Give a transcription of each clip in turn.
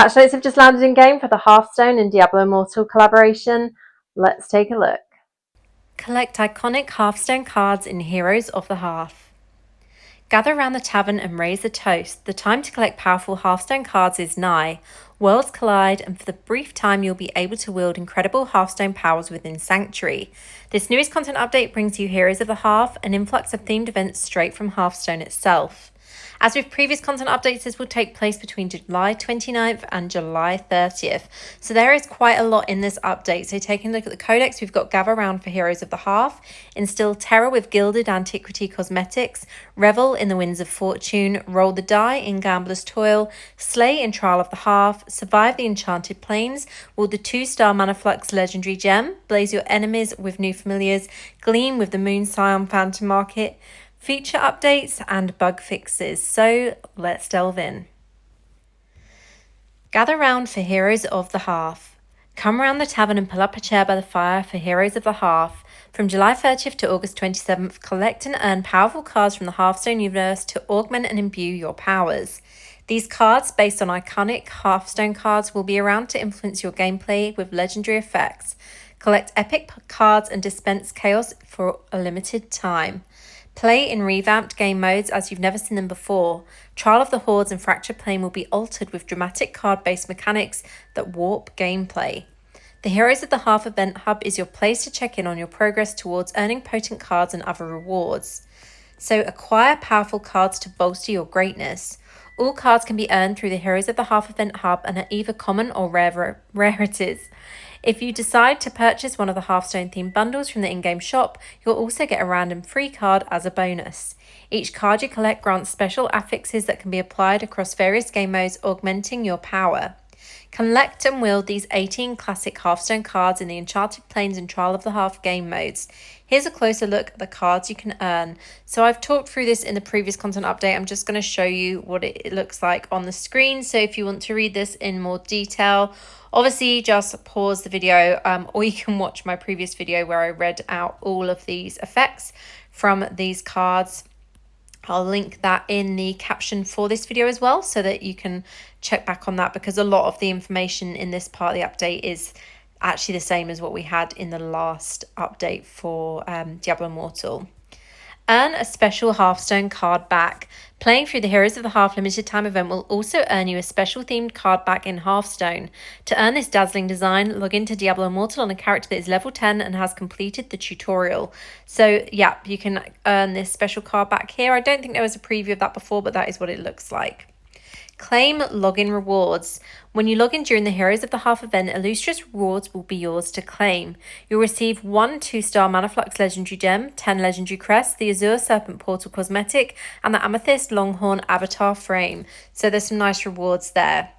Patch notes have just landed in game for the Hearthstone and Diablo Immortal collaboration. Let's take a look. Collect iconic Hearthstone cards in Heroes of the Hearth. Gather round the tavern and raise a toast. The time to collect powerful Hearthstone cards is nigh. Worlds collide, and for the brief time you'll be able to wield incredible Hearthstone powers within Sanctuary. This newest content update brings you Heroes of the Hearth, an influx of themed events straight from Hearthstone itself. As with previous content updates, this will take place between July 29th and July 30th. So there is quite a lot in this update. So taking a look at the codex, we've got Gather Round for Heroes of the Hearth, Instill Terror with Gilded Antiquity Cosmetics, Revel in the Winds of Fortune, Roll the Die in Gambler's Toil, Slay in Trial of the Hearth, Survive the Enchanted Plains, wield the 2-star Manaflux Legendary Gem, Blaze your enemies with new familiars, Gleam with the Moon Scion Phantom Market, feature updates and bug fixes, so let's delve in. Gather round for Heroes of the Hearth. Come round the tavern and pull up a chair by the fire for Heroes of the Hearth. From July 30th to August 27th, collect and earn powerful cards from the Hearthstone universe to augment and imbue your powers. These cards, based on iconic Hearthstone cards, will be around to influence your gameplay with legendary effects. Collect epic cards and dispense chaos for a limited time. Play in revamped game modes as you've never seen them before. Trial of the Hordes and Fractured Plane will be altered with dramatic card-based mechanics that warp gameplay. The Heroes of the Hearth event hub is your place to check in on your progress towards earning potent cards and other rewards. So acquire powerful cards to bolster your greatness. All cards can be earned through the Heroes of the Hearth event hub and are either common or rarities. If you decide to purchase one of the Hearthstone-themed bundles from the in-game shop, you'll also get a random free card as a bonus. Each card you collect grants special affixes that can be applied across various game modes, augmenting your power. Collect and wield these 18 classic Hearthstone cards in the Enchanted Plains and Trial of the Hearth game modes. Here's a closer look at the cards you can earn. So I've talked through this in the previous content update. I'm just going to show you what it looks like on the screen. So if you want to read this in more detail, obviously just pause the video, or you can watch my previous video where I read out all of these effects from these cards. I'll link that in the caption for this video as well, so that you can check back on that, because a lot of the information in this part of the update is actually the same as what we had in the last update for Diablo Immortal. Earn a special Hearthstone card back. Playing through the Heroes of the Hearth limited time event will also earn you a special themed card back in Hearthstone. To earn this dazzling design, log into Diablo Immortal on a character that is level 10 and has completed the tutorial. So yeah, you can earn this special card back here. I don't think there was a preview of that before, but that is what it looks like. Claim login rewards. When you log in during the Heroes of the Hearth event, illustrious rewards will be yours to claim. You'll receive 1 2-star Manaflux Legendary Gem, 10 Legendary Crests, the Azure Serpent Portal Cosmetic, and the Amethyst Longhorn Avatar Frame. So there's some nice rewards there.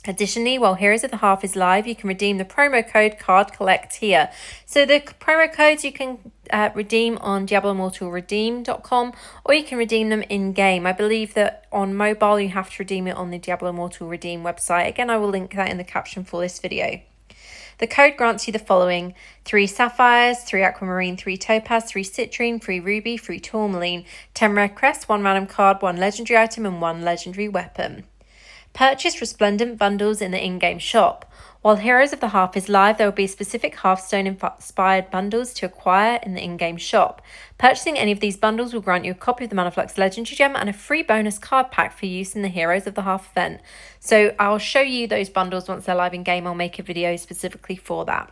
Additionally, while Heroes of the Hearth is live, you can redeem the promo code CardCollect here. So the promo codes you can redeem on DiabloImmortalRedeem.com, or you can redeem them in-game. I believe that on mobile you have to redeem it on the Diablo Immortal Redeem website. Again, I will link that in the caption for this video. The code grants you the following: 3 sapphires, 3 aquamarine, 3 topaz, 3 citrine, 3 ruby, 3 tourmaline, 10 rare crests, 1 random card, 1 legendary item, and 1 legendary weapon. Purchase resplendent bundles in the in-game shop. While Heroes of the Hearth is live, there will be specific Hearthstone-inspired bundles to acquire in the in-game shop. Purchasing any of these bundles will grant you a copy of the Manaflux Legendary Gem and a free bonus card pack for use in the Heroes of the Hearth event. So I'll show you those bundles once they're live in-game. I'll make a video specifically for that.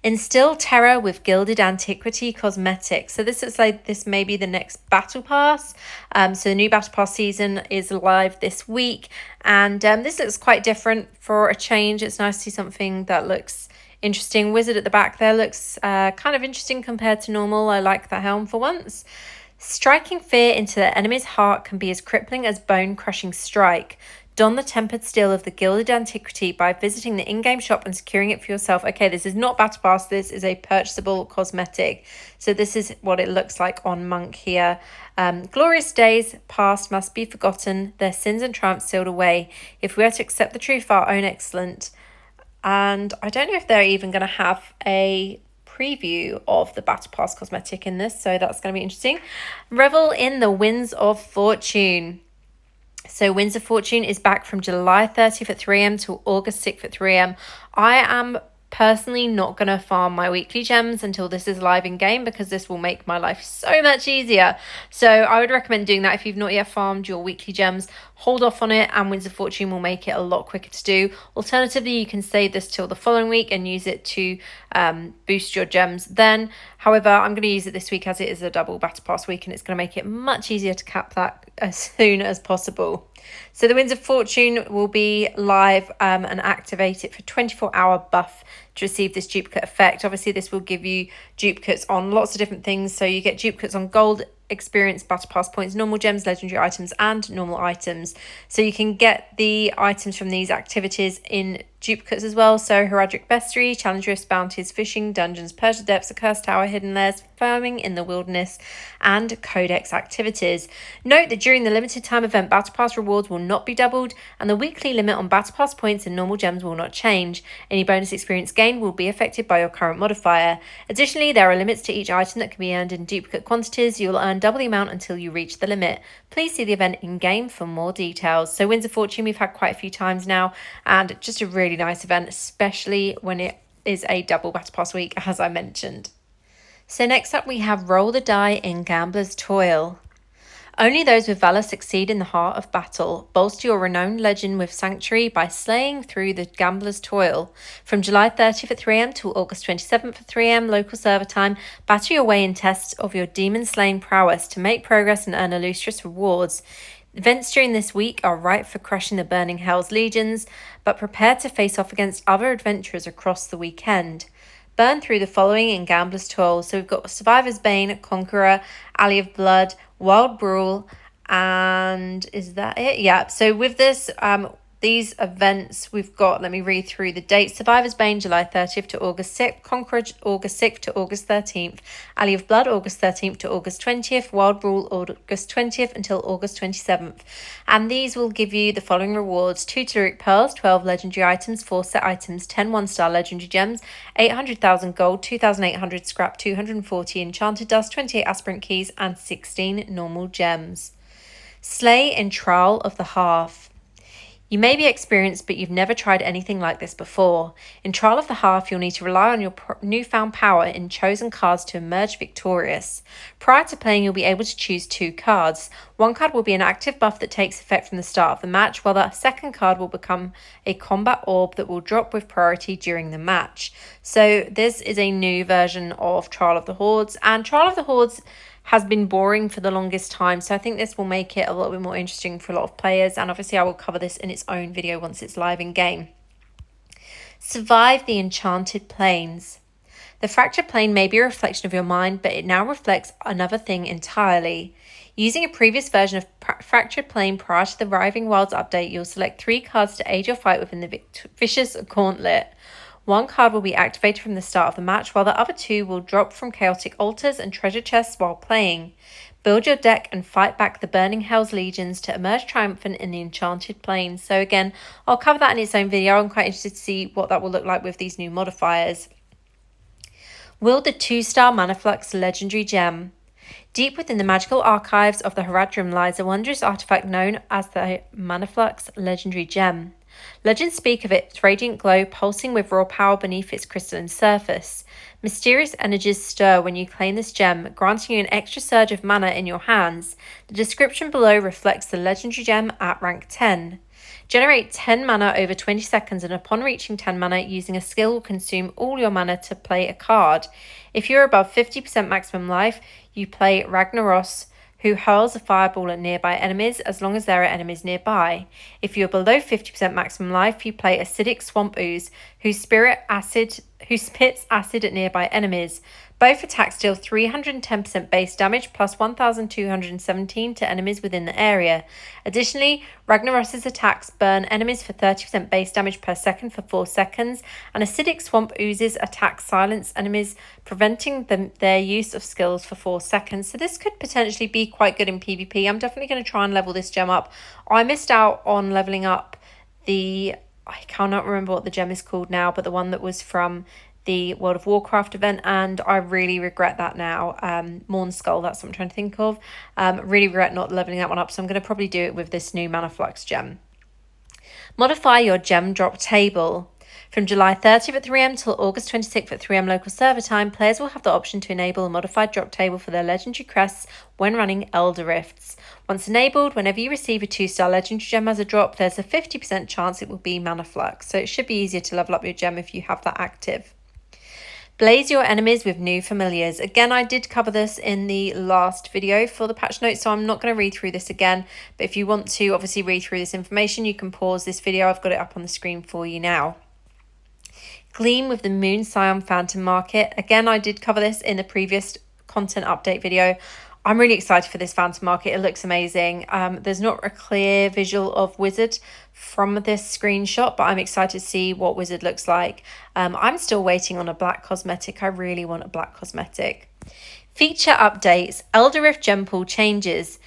Instill Terror with Gilded Antiquity Cosmetics. So this looks like this may be the next Battle Pass. So the new Battle Pass season is live this week. And this looks quite different for a change. It's nice to see something that looks interesting. Wizard at the back there looks kind of interesting compared to normal. I like the helm for once. Striking fear into the enemy's heart can be as crippling as bone-crushing strike. Don the tempered steel of the Gilded Antiquity by visiting the in-game shop and securing it for yourself. Okay, this is not Battle Pass. This is a purchasable cosmetic. So this is what it looks like on Monk here. Glorious days past must be forgotten, their sins and triumphs sealed away. If we are to accept the truth of our own excellent. And I don't know if they're even going to have a preview of the Battle Pass cosmetic in this, so that's going to be interesting. Revel in the Winds of Fortune. So Winds of Fortune is back from July 30th at 3am to August 6th at 3am. I am personally not going to farm my weekly gems until this is live in game, because this will make my life so much easier. So I would recommend doing that if you've not yet farmed your weekly gems. Hold off on it, and Winds of Fortune will make it a lot quicker to do. Alternatively, you can save this till the following week and use it to boost your gems then. However, I'm going to use it this week as it is a double Battle Pass week, and it's going to make it much easier to cap that as soon as possible. So the Winds of Fortune will be live and activate it for 24-hour buff to receive this duplicate effect. Obviously, this will give you duplicates on lots of different things. So you get duplicates on gold, experience, battle pass points, normal gems, legendary items, and normal items. So you can get the items from these activities in duplicates as well. So Heraldric Bestiary, Challenge Rifts, Bounties, Fishing, Dungeons, Persia Depths, Accursed Tower, Hidden Lairs, Farming in the Wilderness, and Codex activities. Note that during the limited time event, Battle Pass rewards will not be doubled, and the weekly limit on Battle Pass points and normal gems will not change. Any bonus experience gained will be affected by your current modifier. Additionally, there are limits to each item that can be earned in duplicate quantities. You will earn double the amount until you reach the limit. Please see the event in game for more details. So Winds of Fortune we've had quite a few times now, and just a really nice event, especially when it is a double Battle Pass week, as I mentioned. So next up we have Roll the Die in Gambler's Toil. Only those with valour succeed in the heart of battle. Bolster your renowned legend with Sanctuary by slaying through the Gambler's Toil. From July 30th at 3am to August 27th at 3am local server time, batter your way in tests of your demon-slaying prowess to make progress and earn illustrious rewards. Events during this week are ripe for crushing the Burning Hell's legions, but prepare to face off against other adventurers across the weekend. Burn through the following in Gambler's Toil. So we've got Survivor's Bane, Conqueror, Alley of Blood, Wild Brawl, and is that it? Yeah. So with this, these events we've got, let me read through the dates. Survivor's Bane, July 30th to August 6th. Conqueror, August 6th to August 13th. Alley of Blood, August 13th to August 20th. Wild Brawl, August 20th until August 27th. And these will give you the following rewards: 2 Telluric Pearls, 12 legendary items, 4 set items, 10 1-star legendary gems, 800,000 gold, 2,800 scrap, 240 enchanted dust, 28 aspirant keys, and 16 normal gems. Slay in Trial of the Hearth. You may be experienced, but you've never tried anything like this before. In Trial of the Hearth, you'll need to rely on your newfound power in chosen cards to emerge victorious. Prior to playing, you'll be able to choose 2 cards. One card will be an active buff that takes effect from the start of the match, while the second card will become a combat orb that will drop with priority during the match. So this is a new version of Trial of the Hordes, and Trial of the Hordes has been boring for the longest time, so I think this will make it a little bit more interesting for a lot of players, and obviously I will cover this in its own video once it's live in game. Survive the Enchanted Plains. The fractured plane may be a reflection of your mind, but it now reflects another thing entirely. Using a previous version of Fractured Plane prior to the Riving Wilds update, you'll select 3 cards to aid your fight within the Vicious Gauntlet. 1 card will be activated from the start of the match, while the other 2 will drop from chaotic altars and treasure chests while playing. Build your deck and fight back the Burning Hell's legions to emerge triumphant in the Enchanted Plains. So again, I'll cover that in its own video. I'm quite interested to see what that will look like with these new modifiers. Wield the 2-star Manaflux legendary gem. Deep within the magical archives of the Haradrim lies a wondrous artifact known as the Manaflux legendary gem. Legends speak of its radiant glow pulsing with raw power beneath its crystalline surface. Mysterious energies stir when you claim this gem, granting you an extra surge of mana in your hands. The description below reflects the legendary gem at rank 10. Generate 10 mana over 20 seconds, and upon reaching 10 mana, using a skill will consume all your mana to play a card. If you're above 50% maximum life, you play Ragnaros, who hurls a fireball at nearby enemies as long as there are enemies nearby. If you're below 50% maximum life, you play Acidic Swamp Ooze, who spits acid at nearby enemies. Both attacks deal 310% base damage plus 1,217 to enemies within the area. Additionally, Ragnaros's attacks burn enemies for 30% base damage per second for 4 seconds, and Acidic Swamp Ooze's attacks silence enemies, preventing their use of skills for 4 seconds. So this could potentially be quite good in PvP. I'm definitely going to try and level this gem up. I missed out on leveling up I cannot remember what the gem is called now, but the one that was from the World of Warcraft event, and I really regret that now. Morn Skull, that's what I'm trying to think of. Really regret not leveling that one up, so I'm going to probably do it with this new Mana Flux gem. Modify your gem drop table. From July 30th at 3am till August 26th at 3am local server time, players will have the option to enable a modified drop table for their legendary crests when running Elder Rifts. Once enabled, whenever you receive a 2-star legendary gem as a drop, there's a 50% chance it will be Mana Flux, so it should be easier to level up your gem if you have that active. Blaze your enemies with new familiars. Again, I did cover this in the last video for the patch notes, so I'm not going to read through this again. But if you want to obviously read through this information, you can pause this video. I've got it up on the screen for you now. Gleam with the Moon Scion Phantom Market. Again, I did cover this in the previous content update video. I'm really excited for this Phantom Market. It looks amazing. There's not a clear visual of Wizard from this screenshot, but I'm excited to see what Wizard looks like. I'm still waiting on a black cosmetic. I really want a black cosmetic. Feature updates. Elder Rift gem pool changes.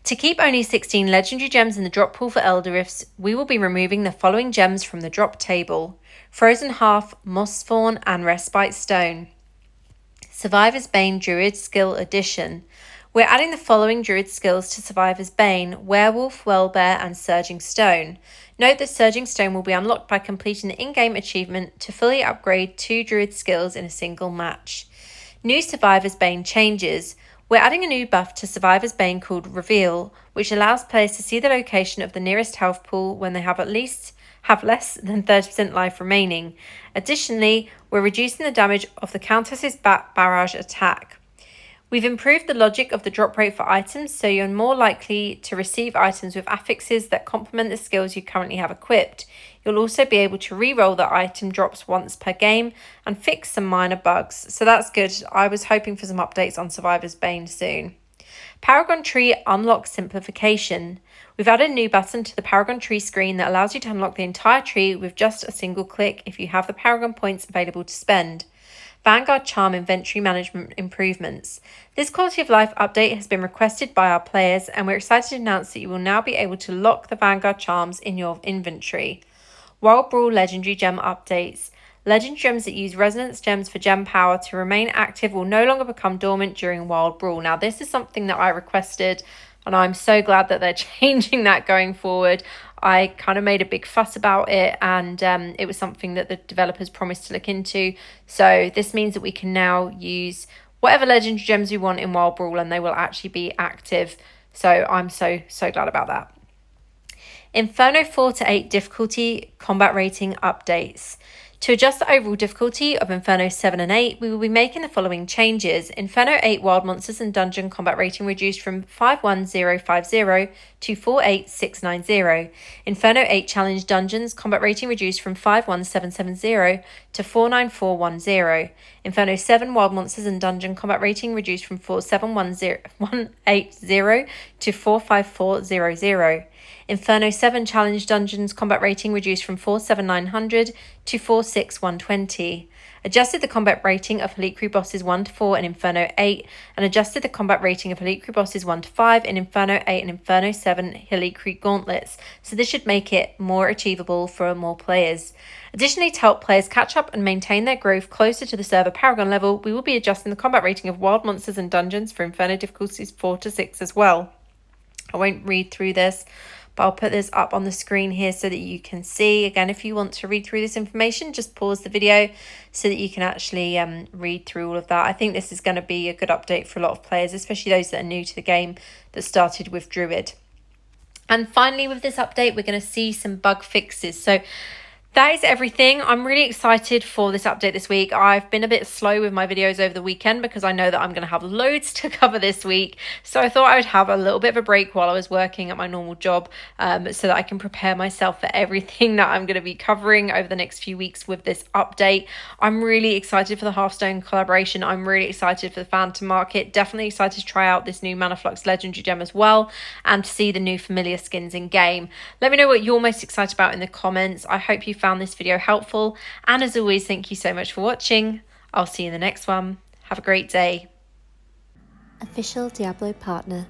To keep only 16 legendary gems in the drop pool for Elder Rifts, we will be removing the following gems from the drop table: Frozen Hearth, Moss Fawn, and Respite Stone. Survivor's Bane Druid Skill Addition. We're adding the following Druid skills to Survivor's Bane: Werewolf, Wellbear, and Surging Stone. Note that Surging Stone will be unlocked by completing the in-game achievement to fully upgrade 2 Druid skills in a single match. New Survivor's Bane changes. We're adding a new buff to Survivor's Bane called Reveal, which allows players to see the location of the nearest health pool when they have less than 30% life remaining. Additionally, we're reducing the damage of the Countess's barrage attack. We've improved the logic of the drop rate for items, so you're more likely to receive items with affixes that complement the skills you currently have equipped. You'll also be able to re-roll the item drops once per game and fix some minor bugs, so that's good. I was hoping for some updates on Survivor's Bane soon. Paragon Tree Unlock Simplification. We've added a new button to the Paragon Tree screen that allows you to unlock the entire tree with just a single click if you have the Paragon points available to spend. Vanguard Charm Inventory Management Improvements. This quality of life update has been requested by our players, and we're excited to announce that you will now be able to lock the Vanguard Charms in your inventory. Wild Brawl Legendary Gem Updates. Legend gems that use Resonance Gems for gem power to remain active will no longer become dormant during Wild Brawl. Now, this is something that I requested, and I'm so glad that they're changing that going forward. I kind of made a big fuss about it, and it was something that the developers promised to look into. So this means that we can now use whatever legendary gems we want in Wild Brawl, and they will actually be active. So I'm so glad about that. Inferno 4 to 8 difficulty combat rating updates. To adjust the overall difficulty of Inferno 7 and 8, we will be making the following changes. Inferno 8 Wild Monsters and Dungeon combat rating reduced from 51050 to 48690. Inferno 8 Challenge Dungeons combat rating reduced from 51770 to 49410. Inferno 7 Wild Monsters and Dungeon combat rating reduced from 47180 to 45400. Inferno 7 Challenge Dungeons combat rating reduced from 47900 to 46120. Adjusted the combat rating of Elite Crew Bosses 1 to 4 in Inferno 8, and adjusted the combat rating of Elite Crew Bosses 1 to 5 in Inferno 8 and Inferno 7 Elite Crew Gauntlets, so this should make it more achievable for more players. Additionally, to help players catch up and maintain their growth closer to the server Paragon level, we will be adjusting the combat rating of Wild Monsters and Dungeons for Inferno difficulties 4 to 6 as well. I won't read through this, but I'll put this up on the screen here so that you can see. Again, if you want to read through this information, just pause the video so that you can actually read through all of that. I think this is going to be a good update for a lot of players, especially those that are new to the game that started with Druid. And finally, with this update, we're going to see some bug fixes. So that is everything. I'm really excited for this update this week. I've been a bit slow with my videos over the weekend because I know that I'm going to have loads to cover this week. So I thought I would have a little bit of a break while I was working at my normal job so that I can prepare myself for everything that I'm going to be covering over the next few weeks with this update. I'm really excited for the Hearthstone collaboration. I'm really excited for the Phantom Market. Definitely excited to try out this new Mana Flux Legendary Gem as well and to see the new familiar skins in game. Let me know what you're most excited about in the comments. I hope you found this video helpful, and as always, thank you so much for watching. I'll see you in the next one. Have a great day. Official Diablo Partner.